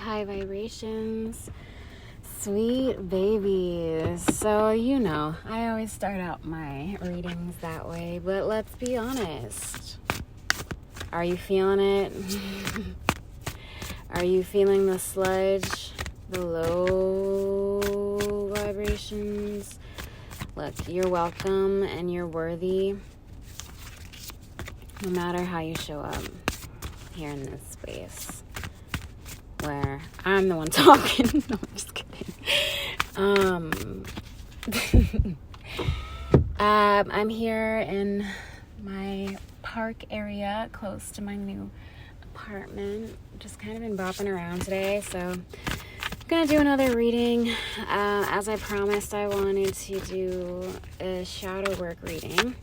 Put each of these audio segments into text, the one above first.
high vibrations, sweet babies. So, you know, I always start out my readings that way, but let's be honest. Are you feeling it? Are you feeling the sludge, the low vibrations? Look, you're welcome and you're worthy, no matter how you show up here in this space where I'm the one talking. No, I'm just kidding. I'm here in my park area close to my new apartment. Just kind of been bopping around today, so I'm gonna do another reading. As I promised, I wanted to do a shadow work reading.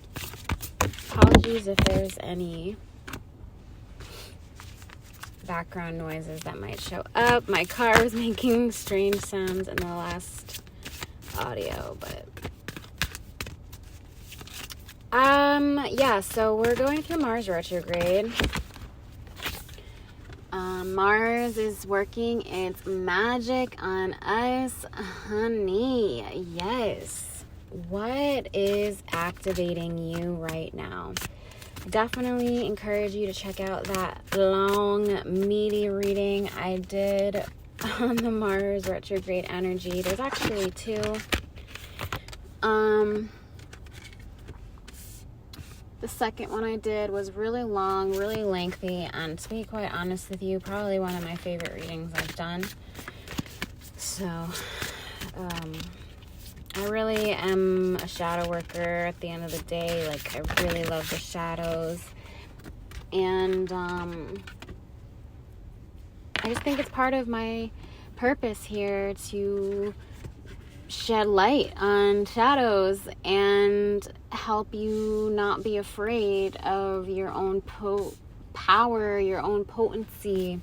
Apologies if there's any background noises that might show up. My car was making strange sounds in the last audio, but yeah, so we're going through Mars retrograde. Mars is working its magic on us, honey. Yes. What is activating you right now? Definitely encourage you to check out that long, meaty reading I did on the Mars retrograde energy. There's actually two. The second one I did was really long, really lengthy, and to be quite honest with you, probably one of my favorite readings I've done. So, I really am a shadow worker at the end of the day. Like, I really love the shadows. And I just think it's part of my purpose here to shed light on shadows and help you not be afraid of your own power, your own potency.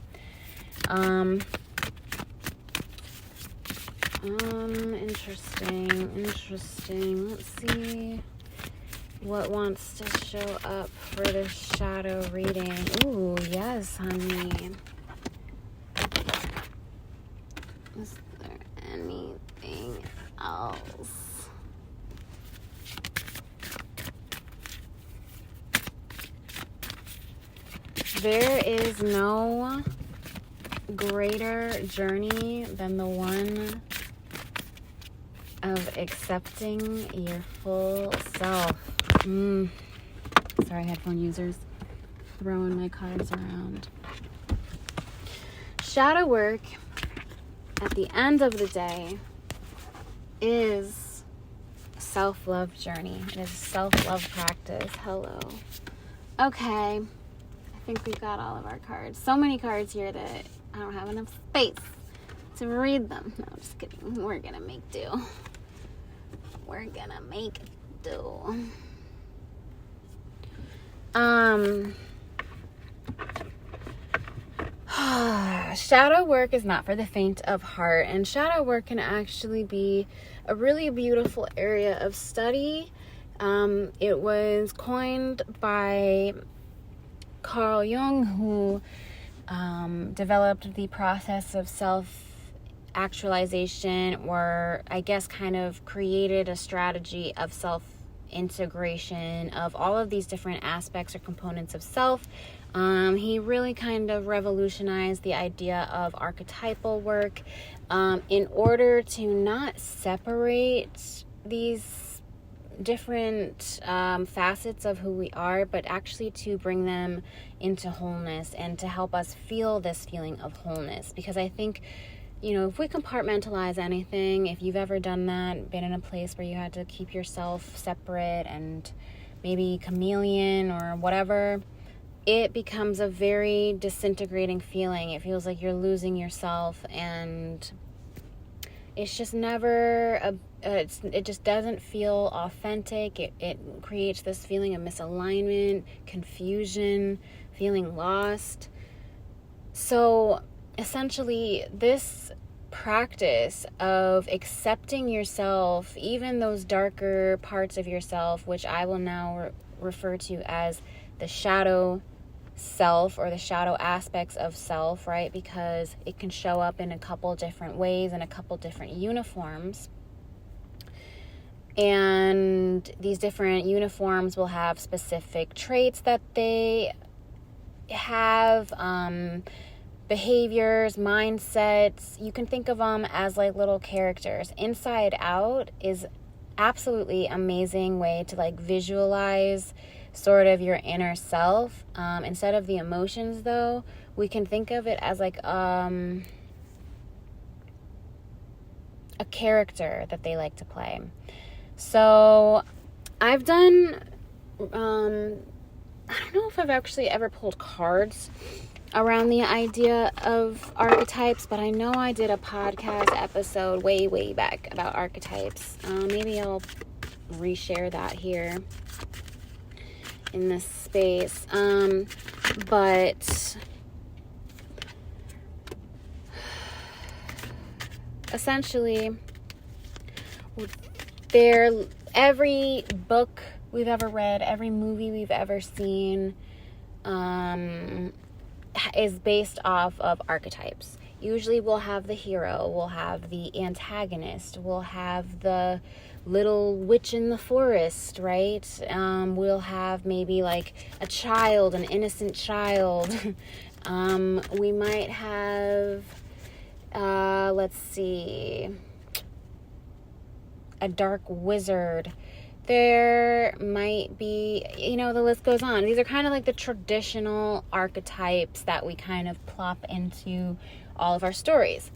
Interesting. Let's see what wants to show up for the shadow reading. Ooh, yes, honey. Is there anything else? There is no greater journey than the one of accepting your full self. Sorry, headphone users. Throwing my cards around. Shadow work, at the end of the day, is a self-love journey. It is a self-love practice. Hello. Okay. I think we've got all of our cards. So many cards here that I don't have enough space to read them. No, I'm just kidding. We're gonna make do. Shadow work is not for the faint of heart, and shadow work can actually be a really beautiful area of study. It was coined by Carl Jung, who developed the process of self-actualization, or I guess kind of created a strategy of self-integration of all of these different aspects or components of self. He really kind of revolutionized the idea of archetypal work in order to not separate these different facets of who we are, but actually to bring them into wholeness and to help us feel this feeling of wholeness. Because I think, you know, if we compartmentalize anything, if you've ever done that, been in a place where you had to keep yourself separate and maybe chameleon or whatever, it becomes a very disintegrating feeling. It feels like you're losing yourself, and it's just never it just doesn't feel authentic. It creates this feeling of misalignment, confusion, feeling lost. So essentially, this practice of accepting yourself, even those darker parts of yourself, which I will now refer to as the shadow self or the shadow aspects of self, right? Because it can show up in a couple different ways, in a couple different uniforms. And these different uniforms will have specific traits that they have, behaviors, mindsets. You can think of them as like little characters. Inside Out is absolutely amazing way to like visualize sort of your inner self. Instead of the emotions, though, we can think of it as like a character that they like to play. So I've done, I don't know if I've actually ever pulled cards around the idea of archetypes, but I know I did a podcast episode way back about archetypes. Maybe I'll reshare that here in this space. But essentially, every book we've ever read, every movie we've ever seen, is based off of archetypes. Usually we'll have the hero, we'll have the antagonist, we'll have the little witch in the forest, right? We'll have maybe like a child, an innocent child. We might have, let's see, a dark wizard. There might be, the list goes on. These are kind of like the traditional archetypes that we kind of plop into all of our stories.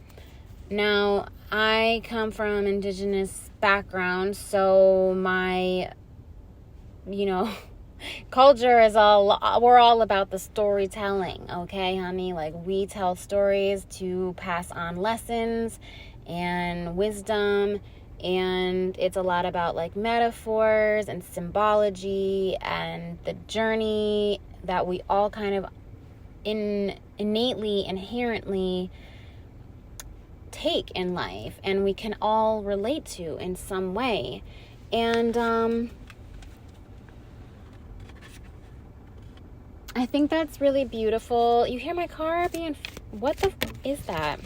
Now, I come from indigenous background, so my, culture is we're all about the storytelling, okay, honey? Like, we tell stories to pass on lessons and wisdom. And it's a lot about like metaphors and symbology and the journey that we all kind of inherently take in life, and we can all relate to in some way. And I think that's really beautiful. You hear my car being, what the is that?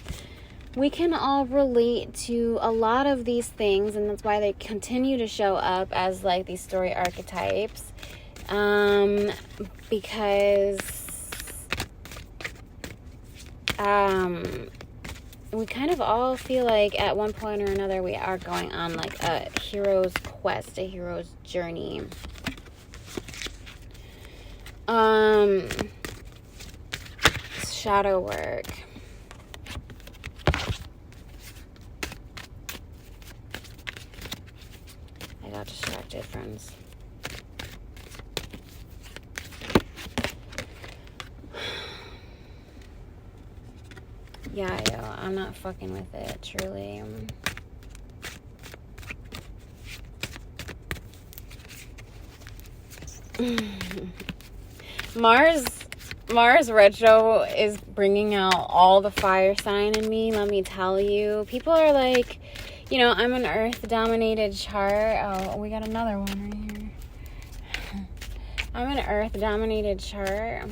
We can all relate to a lot of these things, and that's why they continue to show up as like these story archetypes, because we kind of all feel like at one point or another we are going on like a hero's quest, a hero's journey. Shadow work. I got distracted, friends. Yeah, I'm not fucking with it, truly. Mars retro is bringing out all the fire sign in me, let me tell you. People are like, I'm an earth-dominated chart. Oh, we got another one right here. I'm an earth-dominated chart.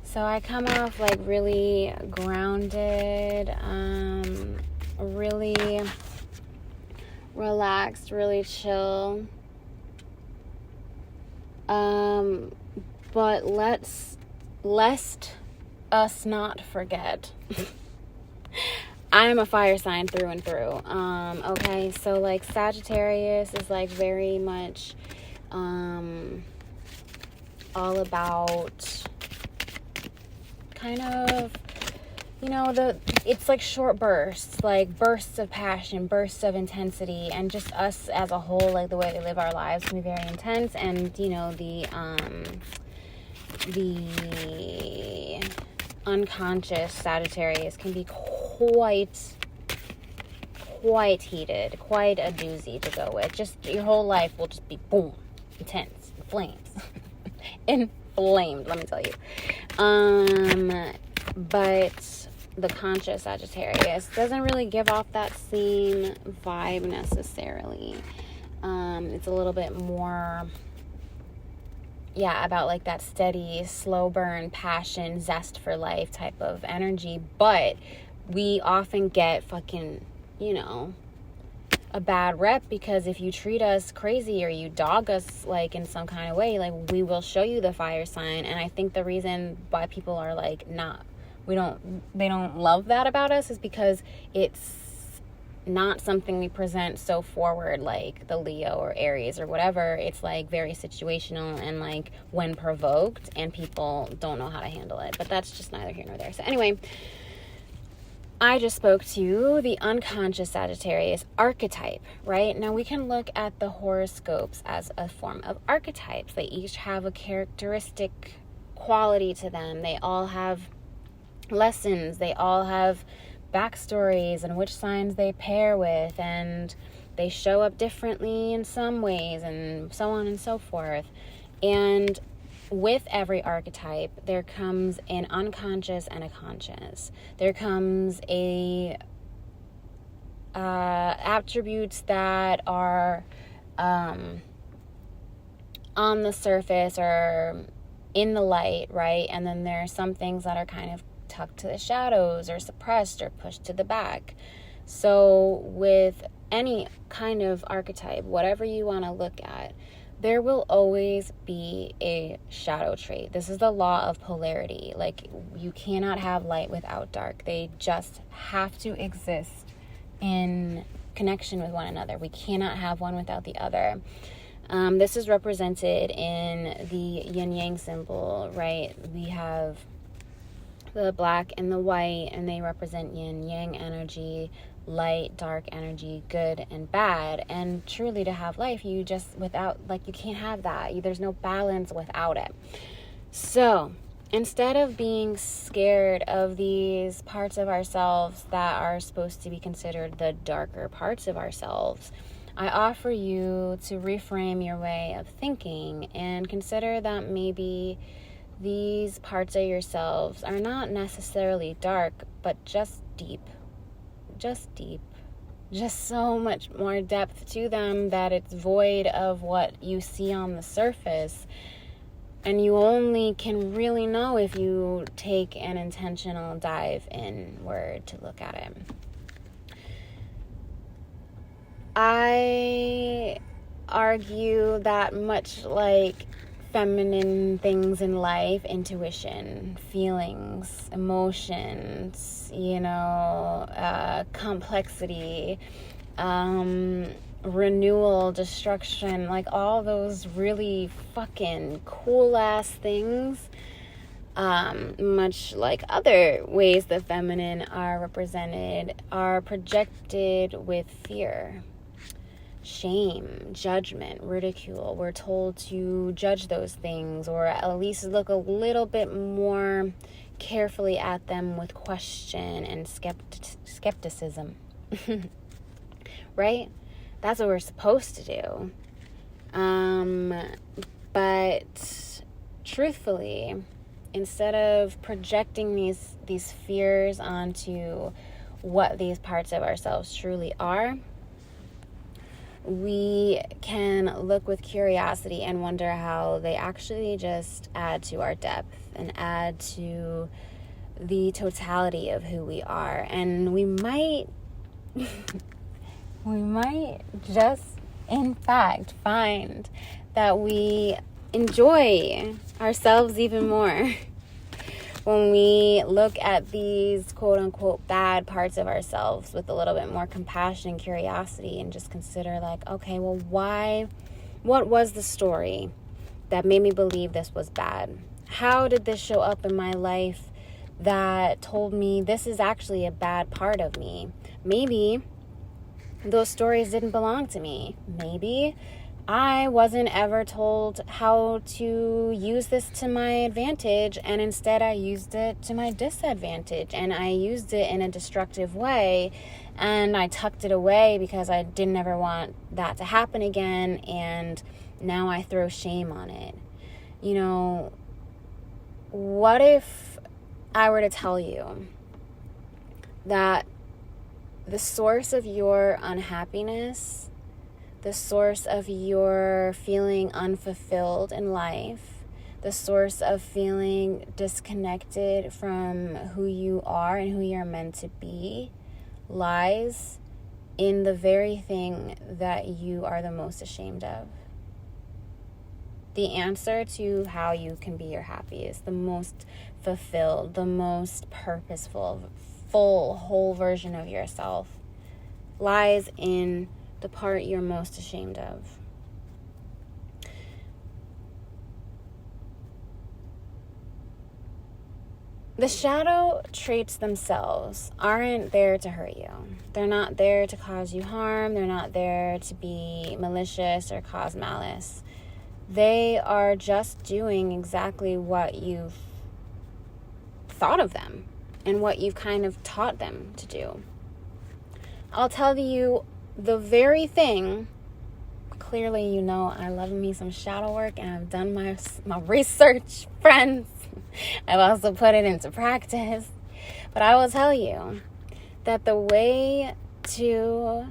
So I come off like really grounded, really relaxed, really chill. But lest us not forget, I'm a fire sign through and through. Okay, so like Sagittarius is like very much all about kind of, it's like short bursts, like bursts of passion, bursts of intensity, and just us as a whole, like the way we live our lives can be very intense. And the unconscious Sagittarius can be quite heated, quite a doozy to go with. Just your whole life will just be boom, intense, flames, inflamed, let me tell you. But the conscious Sagittarius doesn't really give off that same vibe necessarily. It's a little bit more, about like that steady, slow burn, passion, zest for life type of energy. But we often get fucking, a bad rep, because if you treat us crazy or you dog us like in some kind of way, like we will show you the fire sign. And I think the reason why people are like they don't love that about us is because it's not something we present so forward like the Leo or Aries or whatever. It's like very situational and like when provoked, and people don't know how to handle it. But that's just neither here nor there. So anyway, I just spoke to the unconscious Sagittarius archetype, right? Now we can look at the horoscopes as a form of archetypes. They each have a characteristic quality to them. They all have lessons. They all have backstories and which signs they pair with, and they show up differently in some ways, and so on and so forth. And with every archetype, there comes an unconscious and a conscious. There comes attributes that are on the surface or in the light, right? And then there are some things that are kind of tucked to the shadows or suppressed or pushed to the back. So with any kind of archetype, whatever you want to look at, there will always be a shadow trait. This is the law of polarity. Like, you cannot have light without dark. They just have to exist in connection with one another. We cannot have one without the other. This is represented in the yin-yang symbol, right? We have the black and the white, and they represent yin-yang energy, light, dark energy, good and bad. And truly, to have life, you can't have that. There's no balance without it. So instead of being scared of these parts of ourselves that are supposed to be considered the darker parts of ourselves, I offer you to reframe your way of thinking and consider that maybe these parts of yourselves are not necessarily dark, but just deep. Just so much more depth to them that it's void of what you see on the surface. And you only can really know if you take an intentional dive inward to look at it. I argue that much like feminine things in life, intuition, feelings, emotions, complexity, renewal, destruction, like all those really fucking cool ass things, much like other ways the feminine are represented, are projected with fear, shame, judgment, ridicule. We're told to judge those things, or at least look a little bit more carefully at them with question and skepticism. Right? That's what we're supposed to do. But truthfully, instead of projecting these fears onto what these parts of ourselves truly are, we can look with curiosity and wonder how they actually just add to our depth and add to the totality of who we are. And we might just, in fact, find that we enjoy ourselves even more when we look at these quote-unquote bad parts of ourselves with a little bit more compassion and curiosity, and just consider like, okay, well, what was the story that made me believe this was bad? How did this show up in my life that told me this is actually a bad part of me? Maybe those stories didn't belong to me. Maybe I wasn't ever told how to use this to my advantage, and instead I used it to my disadvantage, and I used it in a destructive way, and I tucked it away because I didn't ever want that to happen again, and now I throw shame on it. What if I were to tell you that the source of your unhappiness, the source of your feeling unfulfilled in life, the source of feeling disconnected from who you are and who you're meant to be lies in the very thing that you are the most ashamed of. The answer to how you can be your happiest, the most fulfilled, the most purposeful, full, whole version of yourself lies in the part you're most ashamed of. The shadow traits themselves aren't there to hurt you. They're not there to cause you harm. They're not there to be malicious or cause malice. They are just doing exactly what you've thought of them and what you've kind of taught them to do. I'll tell you the very thing. Clearly, you know I love me some shadow work, and I've done my research, friends. I've also put it into practice. But I will tell you that the way to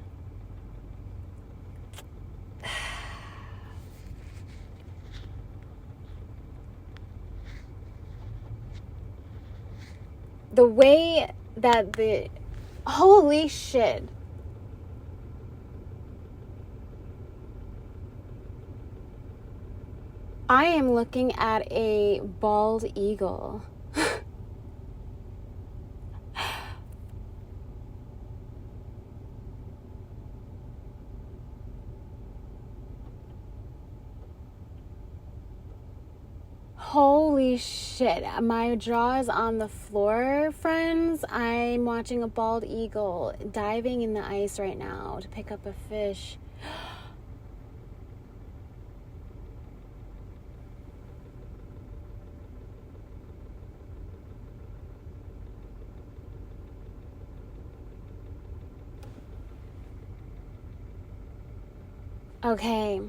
holy shit. I am looking at a bald eagle. Holy shit. My jaw is on the floor, friends. I'm watching a bald eagle diving in the ice right now to pick up a fish. Okay.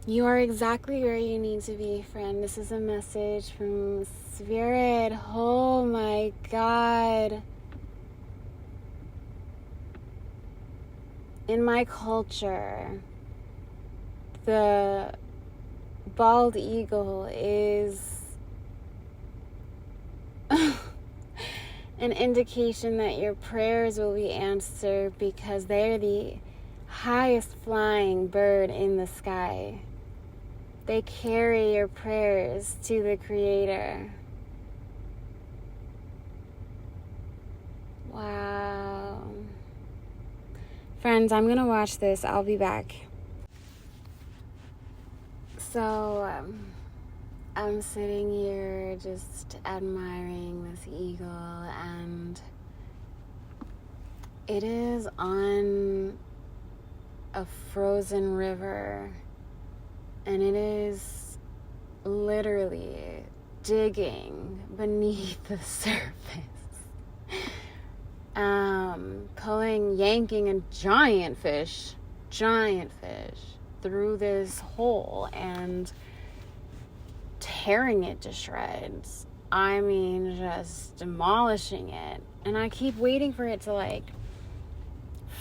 You are exactly where you need to be, friend. This is a message from Spirit. Oh my God. In my culture, the bald eagle is an indication that your prayers will be answered because they're the highest flying bird in the sky. They carry your prayers to the Creator. Wow. Friends, I'm gonna watch this. I'll be back. So, I'm sitting here just admiring this eagle, and it is on a frozen river, and it is literally digging beneath the surface, yanking a giant fish through this hole and tearing it to shreds. I mean, just demolishing it. And I keep waiting for it to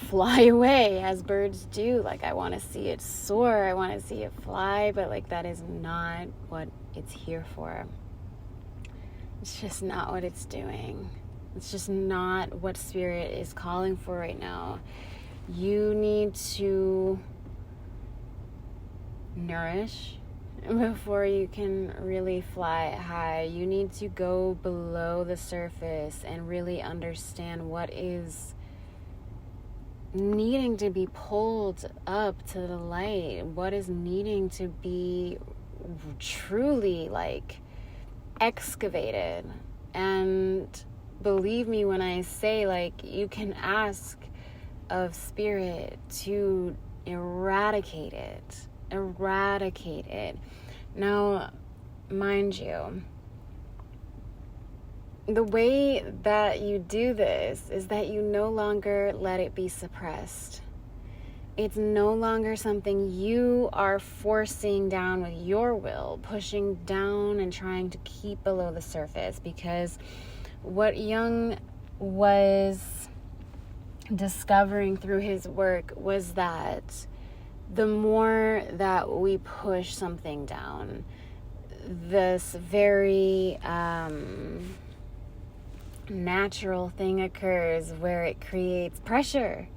fly away as birds do. I want to see it soar, I want to see it fly, but that is not what it's here for. It's just not what it's doing. It's just not what Spirit is calling for right now. You need to nourish before you can really fly high. You need to go below the surface and really understand what is needing to be pulled up to the light, what is needing to be truly excavated. And believe me when I say you can ask of Spirit to eradicate it. Now, mind you, the way that you do this is that you no longer let it be suppressed. It's no longer something you are forcing down with your will, pushing down and trying to keep below the surface, because what Jung was discovering through his work was that the more that we push something down, this very natural thing occurs where it creates pressure.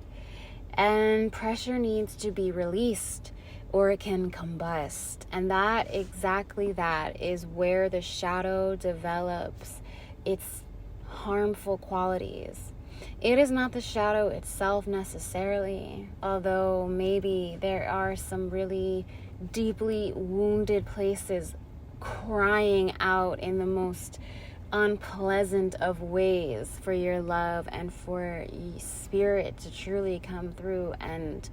And pressure needs to be released or it can combust. And that is where the shadow develops its harmful qualities. It is not the shadow itself necessarily, although maybe there are some really deeply wounded places crying out in the most unpleasant of ways for your love and for spirit to truly come through and,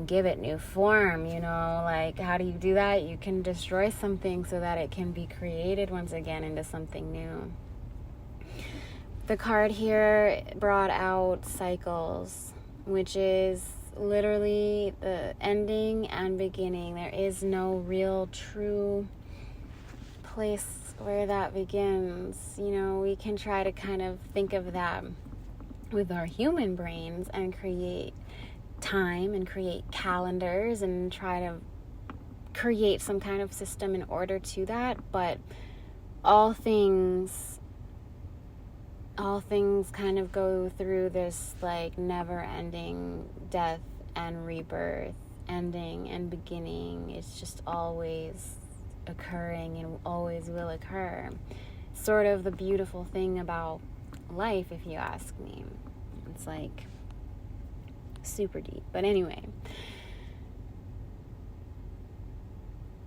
give it new form, like, how do you do that? You can destroy something so that it can be created once again into something new. The card here brought out cycles, which is literally the ending and beginning. There is no real true place where that begins. We can try to kind of think of that with our human brains and create time and create calendars and try to create some kind of system in order to that, but all things kind of go through this like never-ending death and rebirth, ending and beginning. It's just always occurring and always will occur. Sort of the beautiful thing about life, if you ask me. It's like super deep. But anyway,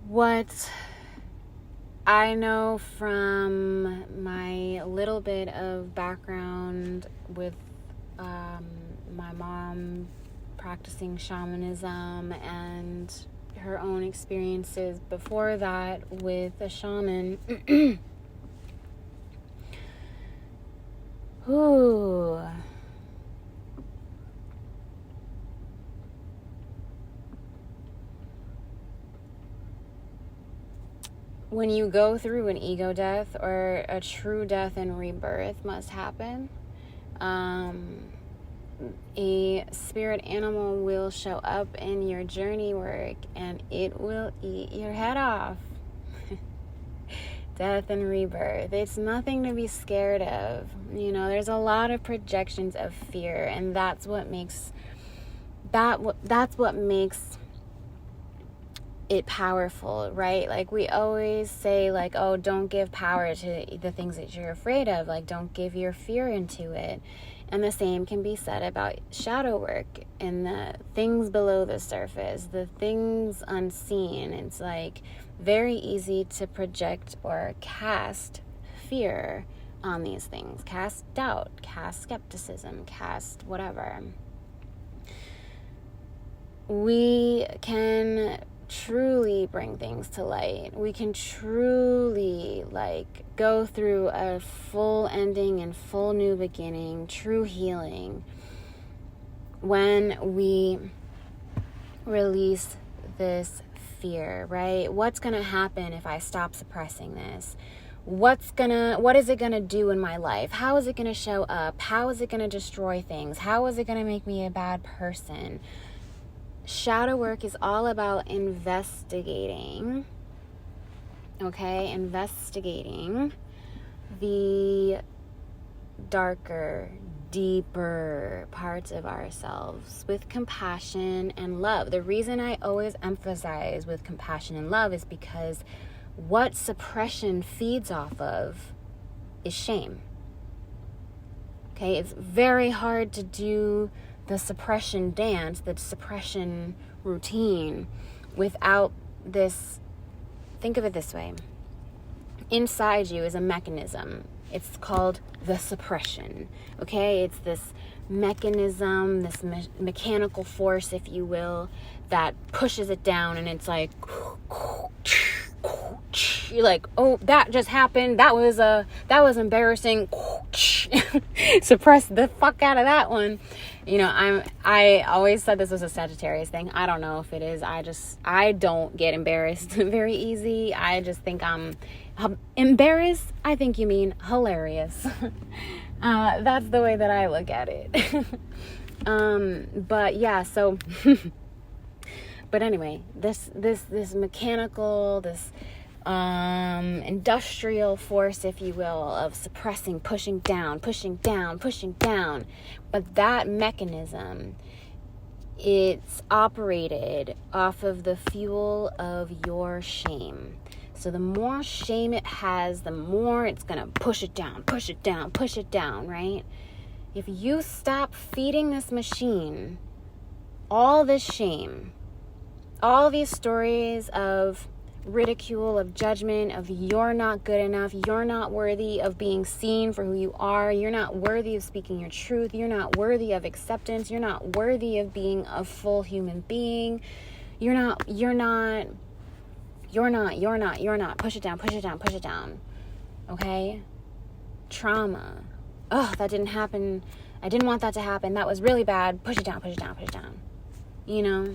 what I know from my little bit of background with my mom practicing shamanism and her own experiences before that with a shaman. Ooh. When you go through an ego death or a true death and rebirth must happen, a spirit animal will show up in your journey work and it will eat your head off. Death and rebirth. It's nothing to be scared of. There's a lot of projections of fear, and that's what makes it powerful, right? Like we always say, like, oh, don't give power to the things that you're afraid of. Like, don't give your fear into it. And the same can be said about shadow work and the things below the surface, the things unseen. It's like very easy to project or cast fear on these things, cast doubt, cast skepticism, cast whatever. We can truly bring things to light. We can truly go through a full ending and full new beginning, true healing, when we release this fear, right? What's going to happen if I stop suppressing this? What is it going to do in my life? How is it going to show up? How is it going to destroy things? How is it going to make me a bad person? Shadow work is all about investigating, okay? Investigating the darker, deeper parts of ourselves with compassion and love. The reason I always emphasize with compassion and love is because what suppression feeds off of is shame. Okay, it's very hard to do the suppression dance, the suppression routine without this. Think of it this way. Inside you is a mechanism. It's called the suppression. Okay, it's this mechanism, this mechanical force, if you will, that pushes it down, and it's like you're like, oh, that just happened. That was embarrassing. Suppress the fuck out of that one. I always said this was a Sagittarius thing. I don't know if it is. I don't get embarrassed very easy. I just think I'm embarrassed. I think you mean hilarious. That's the way that I look at it. But yeah, so but anyway, this mechanical, this industrial force, if you will, of suppressing, pushing down, pushing down, pushing down. But that mechanism, it's operated off of the fuel of your shame. So the more shame it has, the more it's going to push it down, push it down, push it down, right? If you stop feeding this machine all this shame, all these stories of ridicule, of judgment, of you're not good enough, you're not worthy of being seen for who you are, you're not worthy of speaking your truth, you're not worthy of acceptance, you're not worthy of being a full human being, you're not, push it down, push it down, push it down, okay? Trauma, oh, that didn't happen, I didn't want that to happen, that was really bad, push it down, push it down, push it down, you know?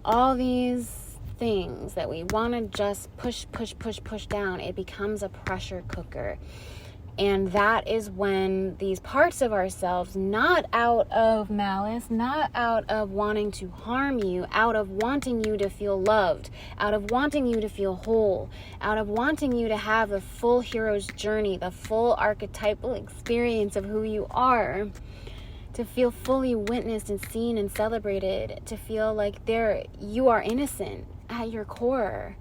All these things that we want to just push down, it becomes a pressure cooker. And that is when these parts of ourselves, not out of malice, not out of wanting to harm you, out of wanting you to feel loved, out of wanting you to feel whole, out of wanting you to have the full hero's journey, the full archetypal experience of who you are, to feel fully witnessed and seen and celebrated, to feel like you are innocent at your core,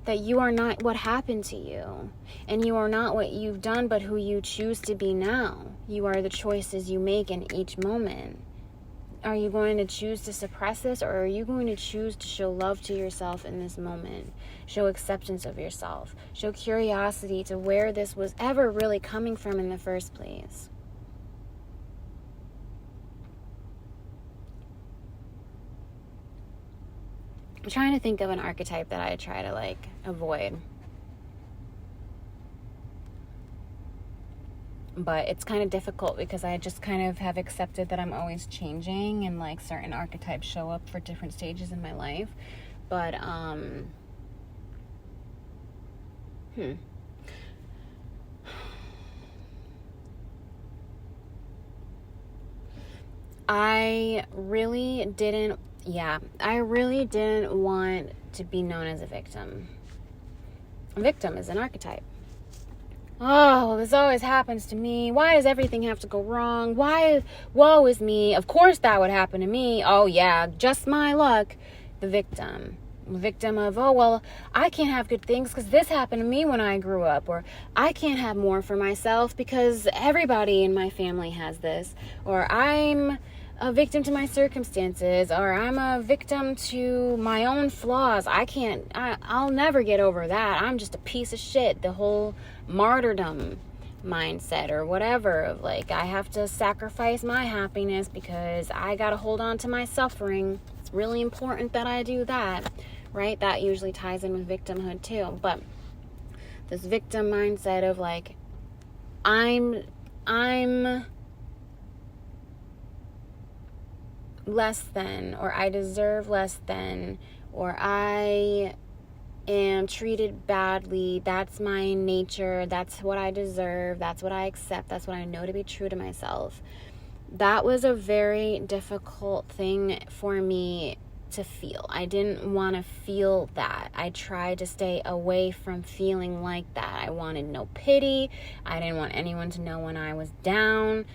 that you are not what happened to you, and you are not what you've done, but who you choose to be now. You are the choices you make in each moment. Are you going to choose to suppress this, or are you going to choose to show love to yourself in this moment? Show acceptance of yourself. Show curiosity to where this was ever really coming from in the first place. I'm trying to think of an archetype that I try to avoid. But it's kind of difficult because I just kind of have accepted that I'm always changing and certain archetypes show up for different stages in my life. But I really didn't want to be known as a victim. A victim is an archetype. Oh, this always happens to me. Why does everything have to go wrong? Woe is me. Of course that would happen to me. Oh yeah, just my luck. The victim. Victim of, oh, well, I can't have good things because this happened to me when I grew up. Or I can't have more for myself because everybody in my family has this. Or I'm a victim to my circumstances, or I'm a victim to my own flaws. I'll never get over that. I'm just a piece of shit. The whole martyrdom mindset or whatever of I have to sacrifice my happiness because I got to hold on to my suffering. It's really important that I do that, right? That usually ties in with victimhood too. But this victim mindset of I'm less than, or I deserve less than, or I am treated badly, that's my nature, that's what I deserve, that's what I accept, that's what I know to be true to myself. That was a very difficult thing for me to feel. I didn't want to feel that. I tried to stay away from feeling like that. I wanted no pity. I didn't want anyone to know when I was down.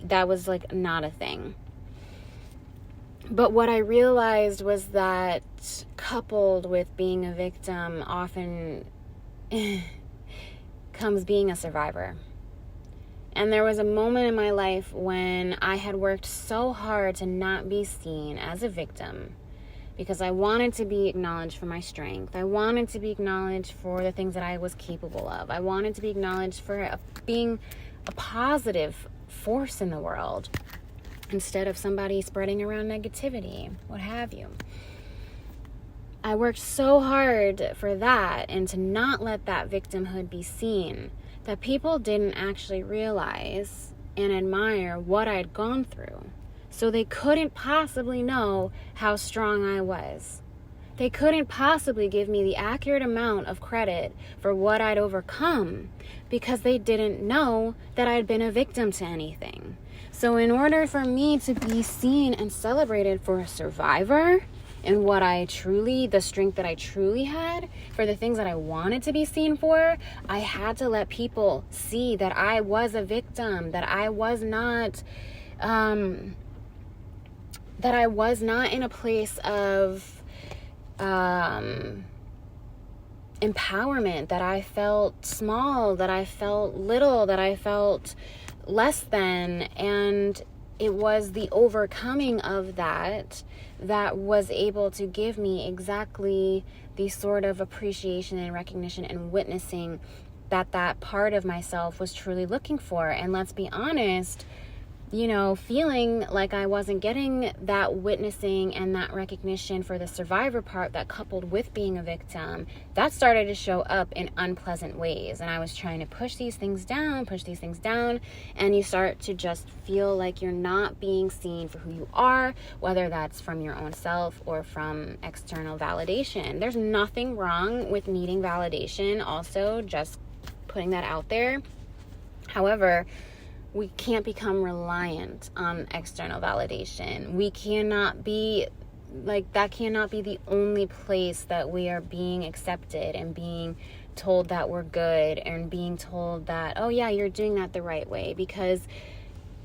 That was not a thing. But what I realized was that coupled with being a victim often comes being a survivor. And there was a moment in my life when I had worked so hard to not be seen as a victim because I wanted to be acknowledged for my strength. I wanted to be acknowledged for the things that I was capable of. I wanted to be acknowledged for being a positive force in the world, instead of somebody spreading around negativity, what have you. I worked so hard for that and to not let that victimhood be seen that people didn't actually realize and admire what I'd gone through. So they couldn't possibly know how strong I was. They couldn't possibly give me the accurate amount of credit for what I'd overcome because they didn't know that I'd been a victim to anything. So in order for me to be seen and celebrated for a survivor and the strength that I truly had for the things that I wanted to be seen for, I had to let people see that I was a victim, that I was not in a place of empowerment, that I felt small, that I felt little, that I felt less than. And it was the overcoming of that was able to give me exactly the sort of appreciation and recognition and witnessing that part of myself was truly looking for. And let's be honest, feeling like I wasn't getting that witnessing and that recognition for the survivor part that coupled with being a victim, that started to show up in unpleasant ways. And I was trying to push these things down, and you start to just feel like you're not being seen for who you are, whether that's from your own self or from external validation. There's nothing wrong with needing validation, also, just putting that out there. However, we can't become reliant on external validation. We cannot be that cannot be the only place that we are being accepted and being told that we're good and being told that, oh yeah, you're doing that the right way, because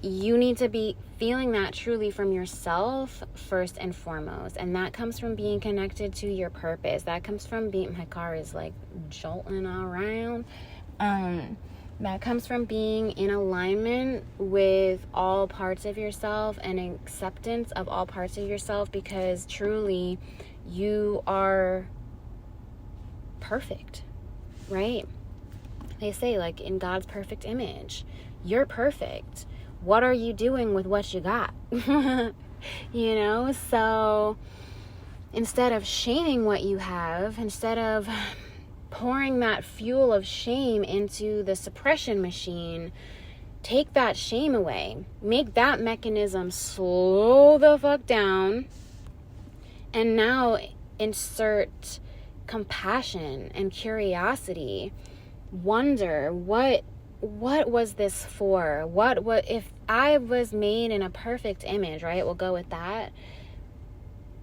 you need to be feeling that truly from yourself first and foremost. And that comes from being connected to your purpose. That comes from my car is like jolting around. That comes from being in alignment with all parts of yourself and acceptance of all parts of yourself, because truly you are perfect, right? They say, like, in God's perfect image, you're perfect. What are you doing with what you got? So instead of shaming what you have, instead of pouring that fuel of shame into the suppression machine, take that shame away. Make that mechanism slow the fuck down. And now insert compassion and curiosity. Wonder, what was this for? What if I was made in a perfect image, right? We'll go with that.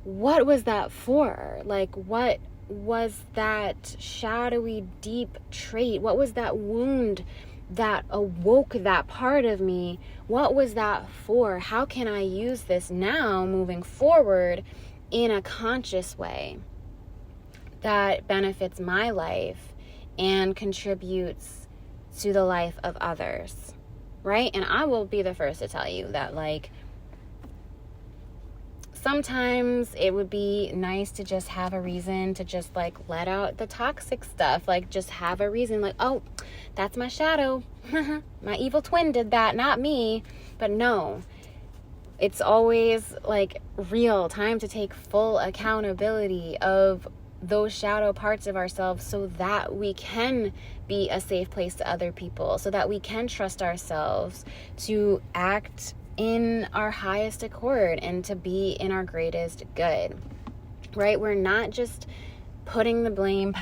What was that for? Like, what was that shadowy, deep trait? What was that wound that awoke that part of me? What was that for? How can I use this now moving forward in a conscious way that benefits my life and contributes to the life of others, right? And I will be the first to tell you that, like, sometimes it would be nice to just have a reason to just, like, let out the toxic stuff. Like, just have a reason, like, oh, that's my shadow. My evil twin did that, not me. But no, it's always, like, real time to take full accountability of those shadow parts of ourselves, so that we can be a safe place to other people, so that we can trust ourselves to act in our highest accord and to be in our greatest good, right? We're not just passing the blame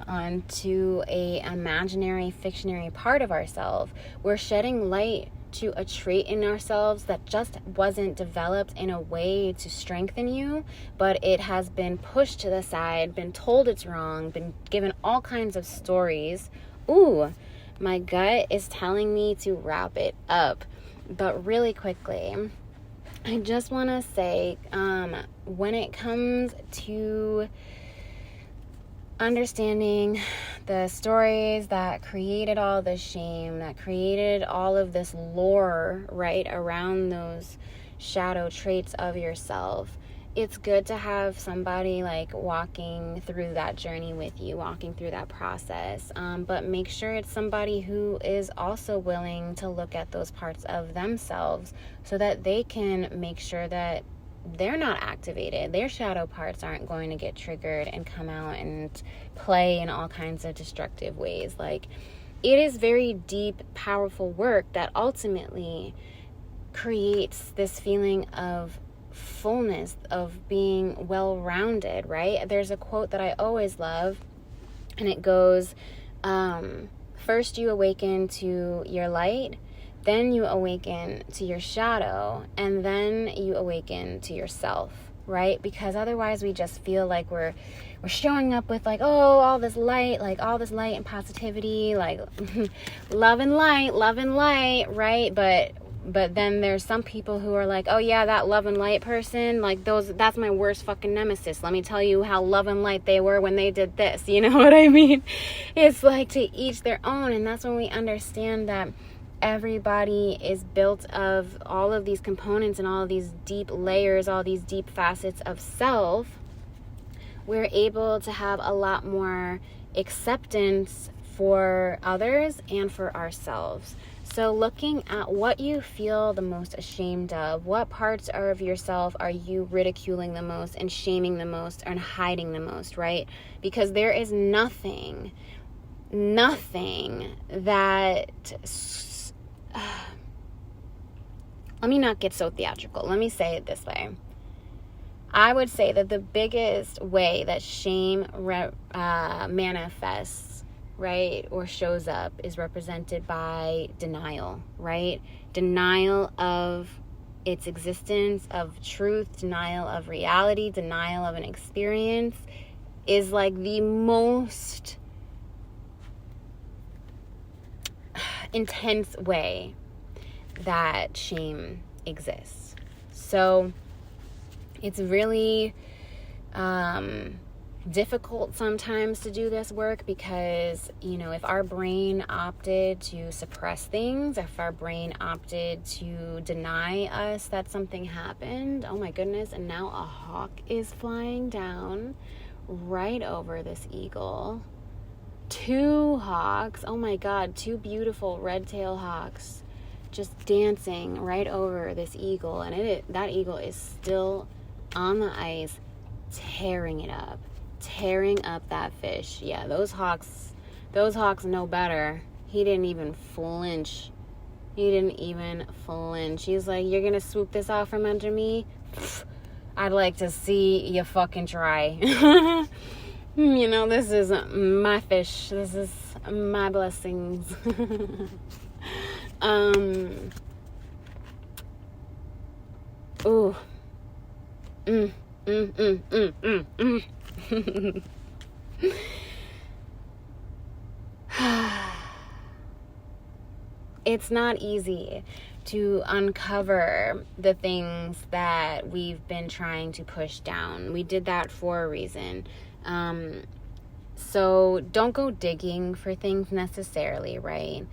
onto a imaginary, fictionary part of ourselves. We're shedding light to a trait in ourselves that just wasn't developed in a way to strengthen you, but it has been pushed to the side, been told it's wrong, been given all kinds of stories. Ooh, my gut is telling me to wrap it up. But really quickly, I just want to say, when it comes to understanding the stories that created all this shame, that created all of this lore, right, around those shadow traits of yourself, it's good to have somebody, like, walking through that journey with you, walking through that process. But make sure it's somebody who is also willing to look at those parts of themselves so that they can make sure that they're not activated. Their shadow parts aren't going to get triggered and come out and play in all kinds of destructive ways. Like, it is very deep, powerful work that ultimately creates this feeling of fullness, of being well-rounded, right? There's a quote that I always love, and it goes, first you awaken to your light, then you awaken to your shadow, and then you awaken to yourself, right? Because otherwise we just feel like we're showing up with like, oh, all this light and positivity, like love and light, right? But then there's some people who are like, oh yeah, that love and light person, like that's my worst fucking nemesis. Let me tell you how love and light they were when they did this. You know what I mean? It's like to each their own. And that's when we understand that everybody is built of all of these components and all of these deep layers, all these deep facets of self. We're able to have a lot more acceptance for others and for ourselves. So looking at what you feel the most ashamed of, what parts of yourself are you ridiculing the most and shaming the most and hiding the most, right? Because there is nothing that... let me not get so theatrical. Let me say it this way. I would say that the biggest way that shame manifests, right, or shows up is represented by denial, right? Denial of its existence, of truth, denial of reality, denial of an experience is like the most intense way that shame exists. So it's really difficult sometimes to do this work because, you know, if our brain opted to suppress things, if our brain opted to deny us that something happened, oh my goodness, and now a hawk is flying down right over this eagle. 2 hawks, oh my God, 2 beautiful red-tailed hawks just dancing right over this eagle, and that eagle is still on the ice, tearing up that fish. Yeah, those hawks know better. He didn't even flinch. He's like, you're gonna swoop this off from under me? Pfft, I'd like to see you fucking try. You know, this is my fish. This is my blessings. Ooh. It's not easy to uncover the things that we've been trying to push down. We did that for a reason. So don't go digging for things necessarily, right?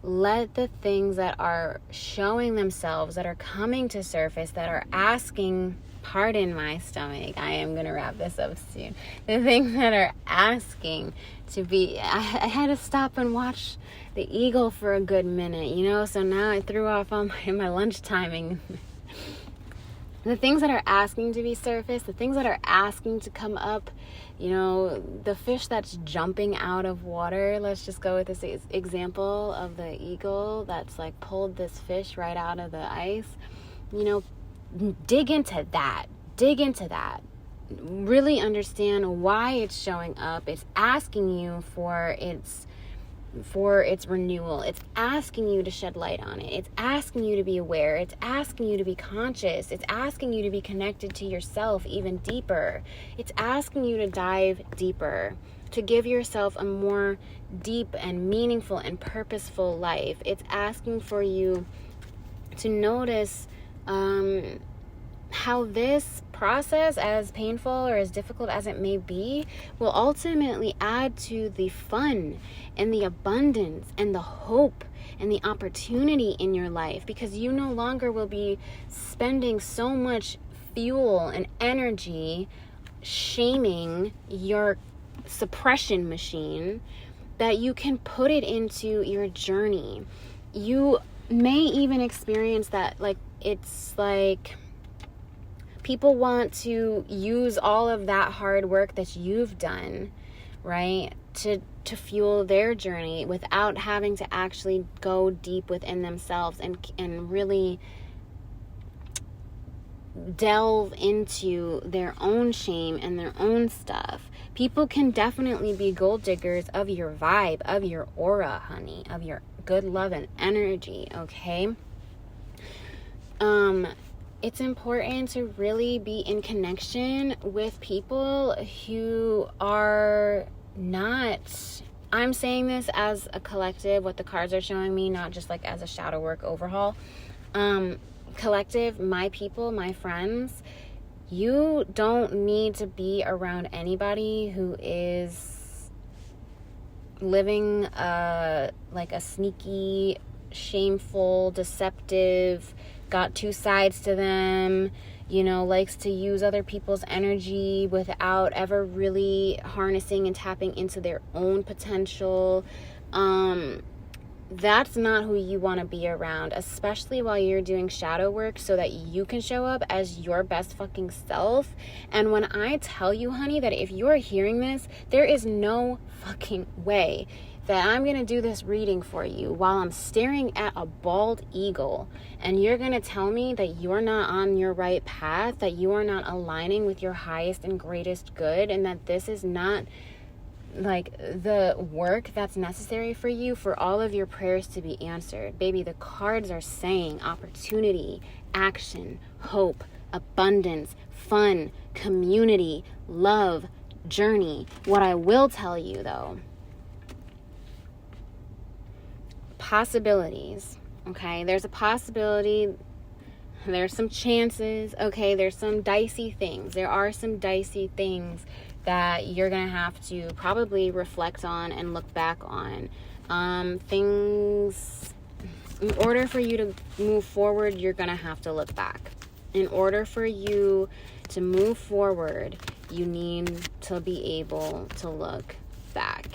Let the things that are showing themselves, that are coming to surface, that are asking, pardon my stomach, I am going to wrap this up soon. The things that are asking to be, I had to stop and watch the eagle for a good minute, you know, so now I threw off on my lunch timing. The things that are asking to be surfaced, the things that are asking to come up, you know, the fish that's jumping out of water, let's just go with this example of the eagle that's like pulled this fish right out of the ice, you know, dig into that, really understand why it's showing up. It's asking you for its renewal. It's asking you to shed light on it. It's asking you to be aware. It's asking you to be conscious. It's asking you to be connected to yourself even deeper. It's asking you to dive deeper, to give yourself a more deep and meaningful and purposeful life. It's asking for you to notice how this process, as painful or as difficult as it may be, will ultimately add to the fun and the abundance and the hope and the opportunity in your life, because you no longer will be spending so much fuel and energy shaming your suppression machine that you can put it into your journey. You may even experience that, like, it's like people want to use all of that hard work that you've done, right, to fuel their journey without having to actually go deep within themselves and really delve into their own shame and their own stuff. People can definitely be gold diggers of your vibe, of your aura, honey, of your good love and energy, okay? it's important to really be in connection with people who are not, I'm saying this as a collective, what the cards are showing me, not just like as a shadow work overhaul. Collective, my people, my friends, you don't need to be around anybody who is living like a sneaky, shameful, deceptive, got two sides to them, you know, likes to use other people's energy without ever really harnessing and tapping into their own potential. That's not who you want to be around, especially while you're doing shadow work, so that you can show up as your best fucking self. And when I tell you, honey, that if you're hearing this, there is no fucking way that I'm going to do this reading for you while I'm staring at a bald eagle, and you're going to tell me that you're not on your right path, that you are not aligning with your highest and greatest good, and that this is not like the work that's necessary for you for all of your prayers to be answered. Baby, the cards are saying opportunity, action, hope, abundance, fun, community, love, journey. What I will tell you though, possibilities, okay? There's a possibility, there's some chances, okay? There's some dicey things. There are some dicey things that you're gonna have to probably reflect on and look back on. Things, in order for you to move forward, you're gonna have to look back. In order for you to move forward, you need to be able to look back,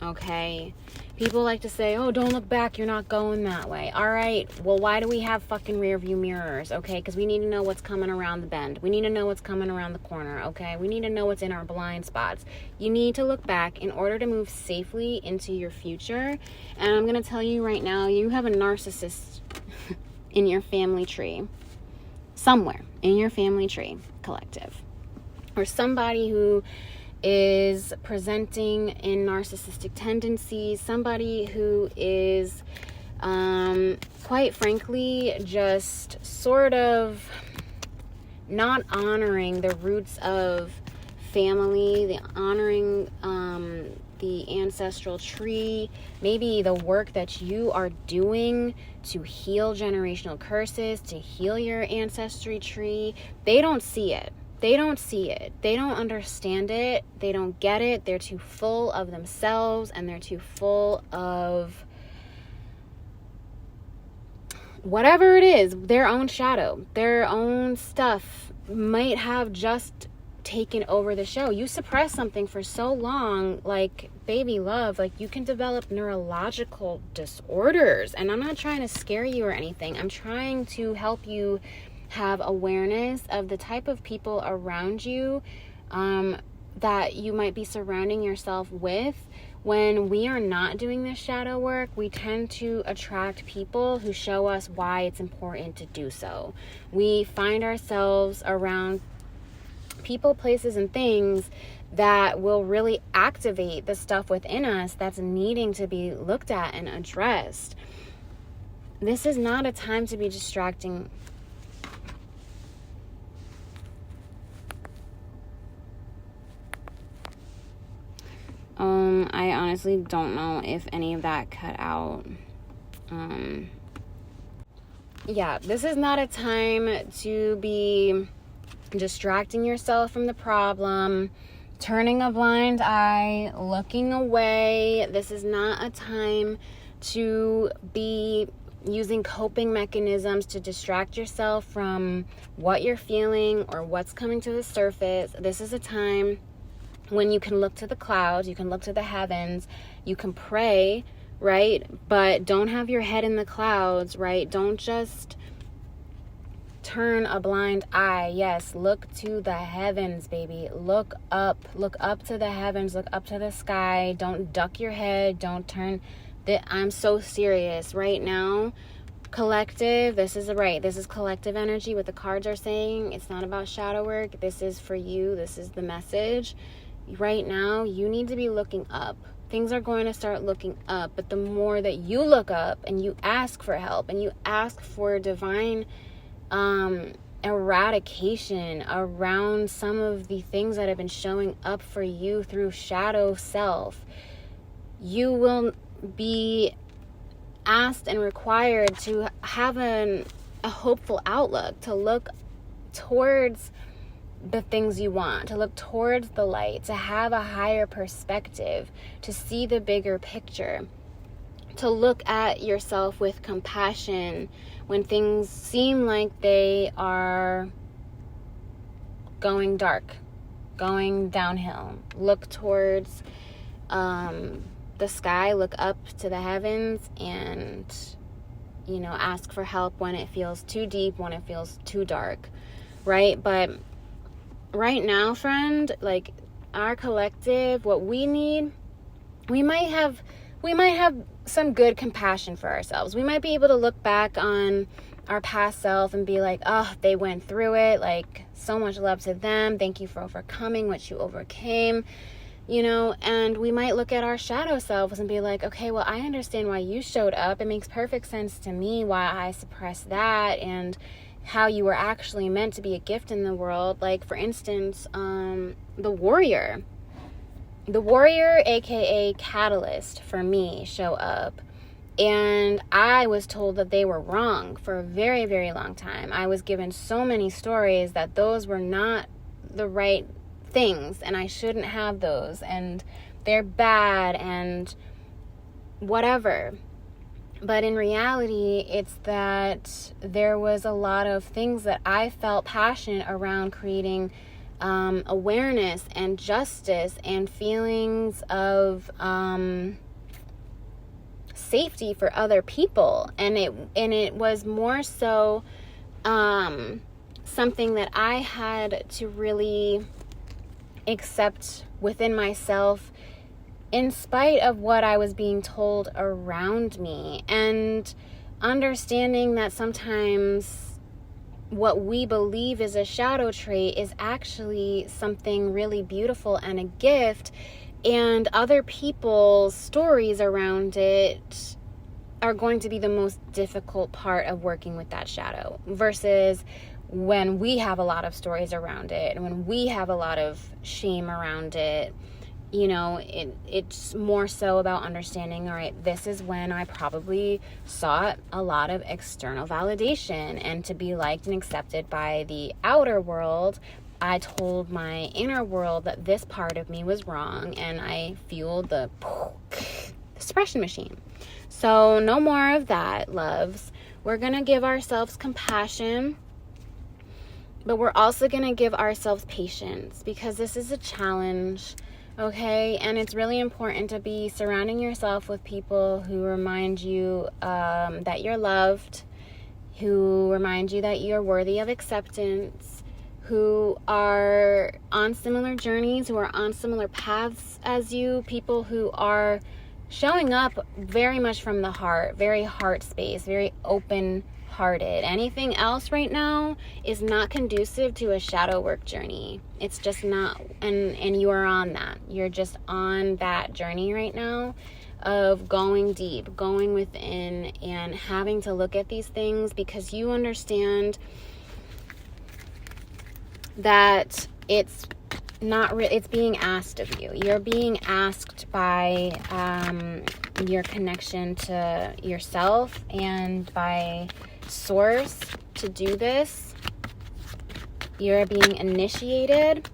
okay? People like to say, oh, don't look back, you're not going that way. All right, well, why do we have fucking rear view mirrors, okay? Because we need to know what's coming around the bend. We need to know what's coming around the corner, okay? We need to know what's in our blind spots. You need to look back in order to move safely into your future. And I'm going to tell you right now, you have a narcissist in your family tree. Somewhere in your family tree, collective. Or somebody who is presenting in narcissistic tendencies, somebody who is quite frankly just sort of not honoring the roots of family, the honoring the ancestral tree, maybe the work that you are doing to heal generational curses, to heal your ancestry tree. They don't see it. They don't see it. They don't understand it. They don't get it. They're too full of themselves, and they're too full of whatever it is, their own shadow, their own stuff might have just taken over the show. You suppress something for so long, like, baby love, like, you can develop neurological disorders. And I'm not trying to scare you or anything. I'm trying to help you have awareness of the type of people around you that you might be surrounding yourself with. When we are not doing this shadow work, we tend to attract people who show us why it's important to do so. We find ourselves around people, places, and things that will really activate the stuff within us that's needing to be looked at and addressed. This is not a time to be distracting. I honestly don't know if any of that cut out. Yeah, this is not a time to be distracting yourself from the problem, turning a blind eye, looking away. This is not a time to be using coping mechanisms to distract yourself from what you're feeling or what's coming to the surface. This is a time when you can look to the clouds, you can look to the heavens, you can pray, right? But don't have your head in the clouds, right? Don't just turn a blind eye. Yes, look to the heavens, baby. Look up to the heavens, look up to the sky. Don't duck your head, don't turn. I'm so serious right now. Collective, this is collective energy. What the cards are saying, it's not about shadow work. This is for you. This is the message. Right now, you need to be looking up. Things are going to start looking up, but the more that you look up and you ask for help and you ask for divine eradication around some of the things that have been showing up for you through shadow self. You will be asked and required to have a hopeful outlook, to look towards the things you want, to look towards the light, to have a higher perspective, to see the bigger picture, to look at yourself with compassion when things seem like they are going dark, going downhill. Look towards the sky, look up to the heavens, and ask for help when it feels too deep, when it feels too dark, right? But right now, friend, like our collective, what we need, we might have some good compassion for ourselves. We might be able to look back on our past self and be like, oh, they went through it, like so much love to them, thank you for overcoming what you overcame, and we might look at our shadow selves and be like, okay, well, I understand why you showed up. It makes perfect sense to me why I suppressed that, and how you were actually meant to be a gift in the world. Like, for instance, the warrior, aka catalyst, for me, show up, and I was told that they were wrong for a very, very long time. I was given so many stories that those were not the right things, and I shouldn't have those, and they're bad, and whatever. But in reality, it's that there was a lot of things that I felt passionate around creating awareness and justice and feelings of safety for other people. And it was more so something that I had to really accept within myself, in spite of what I was being told around me, and understanding that sometimes what we believe is a shadow trait is actually something really beautiful and a gift, and other people's stories around it are going to be the most difficult part of working with that shadow, versus when we have a lot of stories around it and when we have a lot of shame around it. It's more so about understanding, all right, this is when I probably sought a lot of external validation and to be liked and accepted by the outer world. I told my inner world that this part of me was wrong, and I fueled the suppression machine. So no more of that, loves. We're going to give ourselves compassion, but we're also going to give ourselves patience, because this is a challenge. Okay, and it's really important to be surrounding yourself with people who remind you that you're loved, who remind you that you're worthy of acceptance, who are on similar journeys, who are on similar paths as you, people who are showing up very much from the heart, very heart space, very open-hearted. Anything else right now is not conducive to a shadow work journey. It's just not, and you are on that. You're just on that journey right now of going deep, going within, and having to look at these things, because you understand that it's not it's being asked of you. You're being asked by your connection to yourself and by source to do this. You're being initiated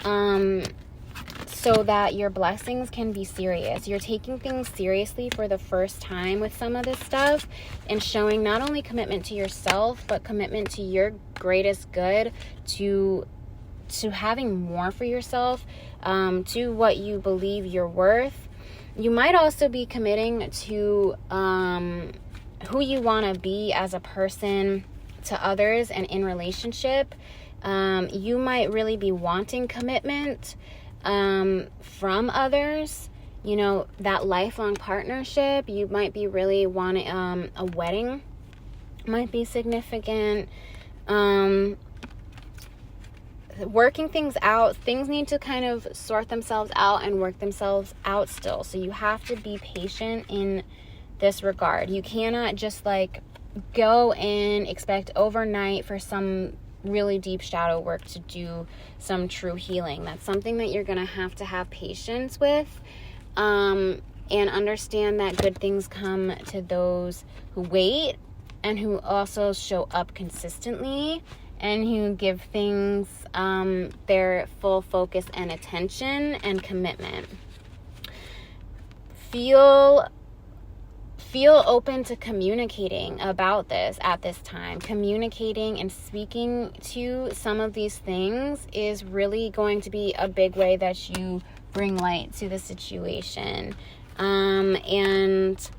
so that your blessings can be serious. You're taking things seriously for the first time with some of this stuff, and showing not only commitment to yourself, but commitment to your greatest good, to having more for yourself, to what you believe you're worth. You might also be committing to who you want to be as a person to others and in relationship. You might really be wanting commitment from others, that lifelong partnership. You might be really wanting a wedding might be significant. Working things out. Things need to kind of sort themselves out and work themselves out still. So you have to be patient in this regard. You cannot just go in, expect overnight for some really deep shadow work to do some true healing. That's something that you're going to have patience with, and understand that good things come to those who wait and who also show up consistently and who give things their full focus and attention and commitment. Feel open to communicating about this at this time. Communicating and speaking to some of these things is really going to be a big way that you bring light to the situation. And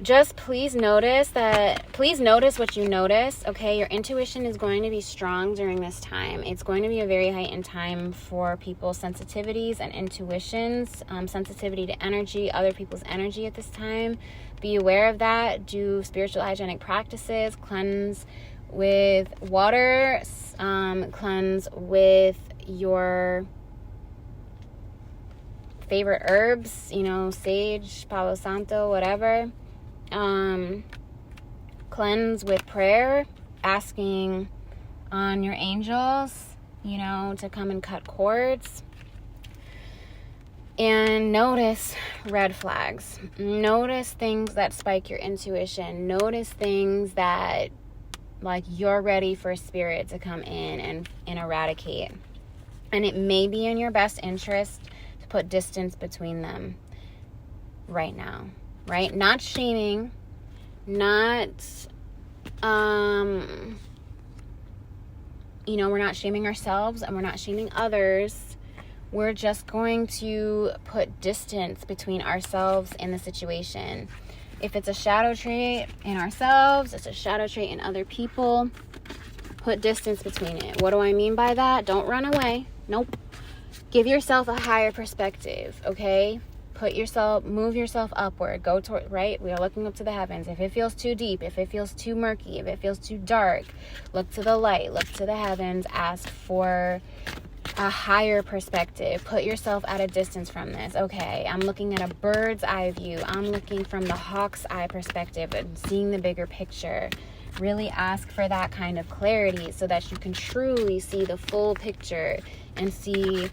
just please notice what you notice, okay? Your intuition is going to be strong during this time. It's going to be a very heightened time for people's sensitivities and intuitions, sensitivity to energy, other people's energy at this time. Be aware of that. Do spiritual hygienic practices. Cleanse with water. Cleanse with your favorite herbs, sage, palo santo, whatever. Cleanse with prayer, asking on your angels, to come and cut cords. And notice red flags. Notice things that spike your intuition. Notice things that, you're ready for spirit to come in and eradicate. And it may be in your best interest to put distance between them right now. Right? Not shaming, not, we're not shaming ourselves and we're not shaming others. We're just going to put distance between ourselves and the situation. If it's a shadow trait in ourselves, it's a shadow trait in other people, put distance between it. What do I mean by that? Don't run away. Nope. Give yourself a higher perspective, okay? Move yourself upward, go toward, right? We are looking up to the heavens. If it feels too deep, if it feels too murky, if it feels too dark, look to the light, look to the heavens, ask for a higher perspective. Put yourself at a distance from this. Okay, I'm looking at a bird's eye view. I'm looking from the hawk's eye perspective and seeing the bigger picture. Really ask for that kind of clarity so that you can truly see the full picture and see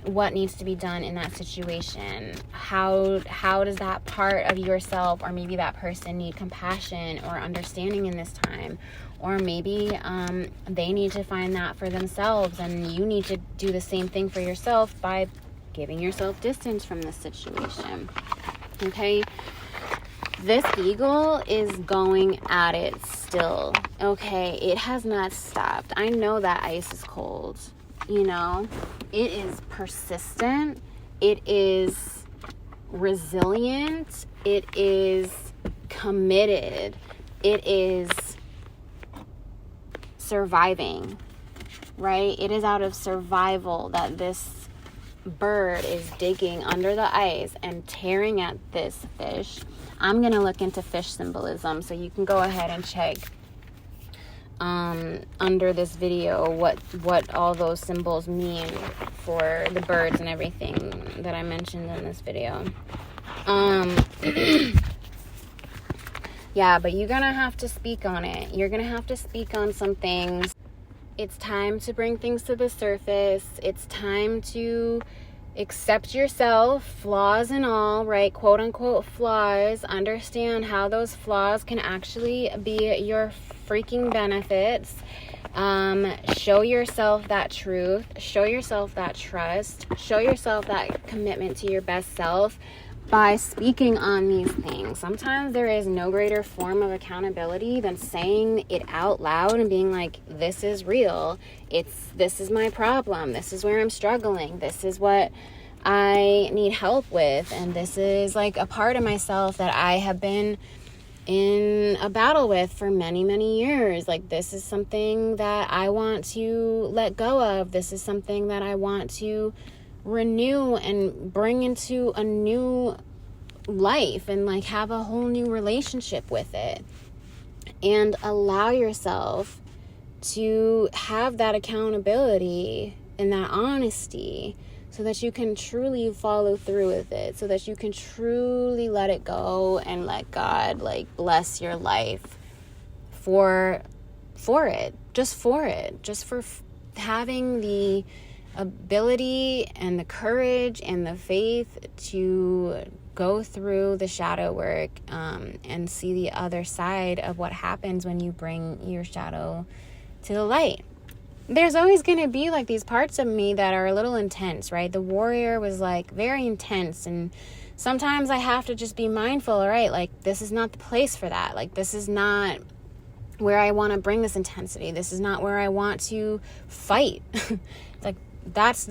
what needs to be done in that situation. How does that part of yourself or maybe that person need compassion or understanding in this time? Or maybe they need to find that for themselves, and you need to do the same thing for yourself by giving yourself distance from this situation. Okay? This eagle is going at it still. Okay? It has not stopped. I know that ice is cold. It is persistent. It is resilient. It is committed. It is surviving, right? It is out of survival that this bird is digging under the ice and tearing at this fish. I'm going to look into fish symbolism, so you can go ahead and check under this video what all those symbols mean for the birds and everything that I mentioned in this video. Yeah, but you're gonna have to speak on it. You're gonna have to speak on some things. It's time to bring things to the surface. It's time to accept yourself, flaws and all, right? Quote unquote flaws. Understand how those flaws can actually be your freaking benefits. Show yourself that truth. Show yourself that trust. Show yourself that commitment to your best self by speaking on these things. Sometimes there is no greater form of accountability than saying it out loud and being like, this is real. This is my problem. This is where I'm struggling. This is what I need help with. And this is like a part of myself that I have been in a battle with for many, many years. Like, this is something that I want to let go of. This is something that I want to renew and bring into a new life and like have a whole new relationship with it, and allow yourself to have that accountability and that honesty so that you can truly follow through with it, so that you can truly let it go and let God like bless your life for it. just for it, just for having the ability and the courage and the faith to go through the shadow work and see the other side of what happens when you bring your shadow to the light. There's always going to be like these parts of me that are a little intense, right? The warrior was like very intense, and sometimes I have to just be mindful, all right, like this is not the place for that. Like this is not where I want to bring this intensity. This is not where I want to fight. It's like that's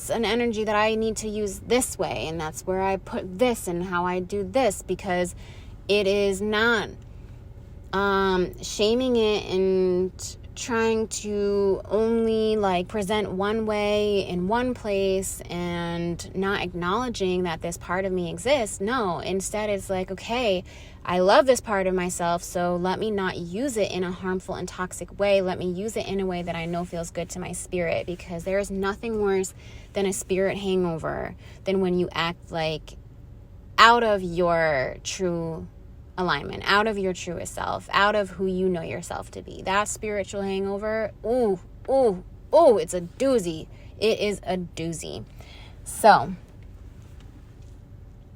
an energy that I need to use this way, and that's where I put this and how I do this, because it is not shaming it and trying to only like present one way in one place and not acknowledging that this part of me exists. No, instead it's like, okay, I love this part of myself, so let me not use it in a harmful and toxic way. Let me use it in a way that I know feels good to my spirit, because there is nothing worse than a spirit hangover than when you act like out of your true alignment, out of your truest self, out of who you know yourself to be. That spiritual hangover, it's a doozy. It is a doozy. So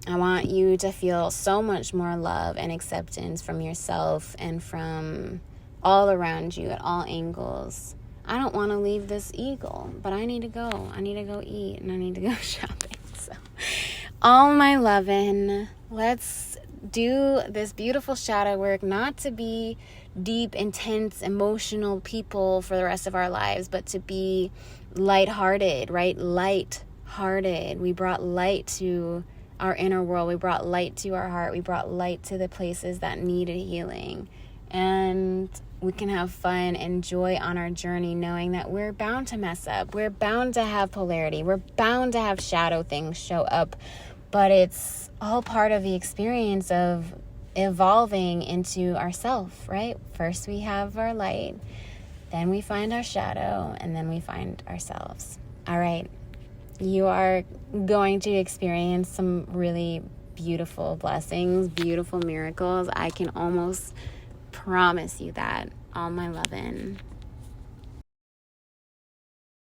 I want you to feel so much more love and acceptance from yourself and from all around you at all angles. I don't want to leave this eagle, but I need to go. I need to go eat, and I need to go shopping. So all my lovin', let's do this beautiful shadow work, not to be deep, intense, emotional people for the rest of our lives, but to be lighthearted, right? Lighthearted. We brought light to our inner world. We brought light to our heart. We brought light to the places that needed healing. And we can have fun and joy on our journey, knowing that we're bound to mess up. We're bound to have polarity. We're bound to have shadow things show up. But it's all part of the experience of evolving into ourself, right? First we have our light, then we find our shadow, and then we find ourselves. All right. You are going to experience some really beautiful blessings, beautiful miracles. I can almost promise you that. All my lovin'.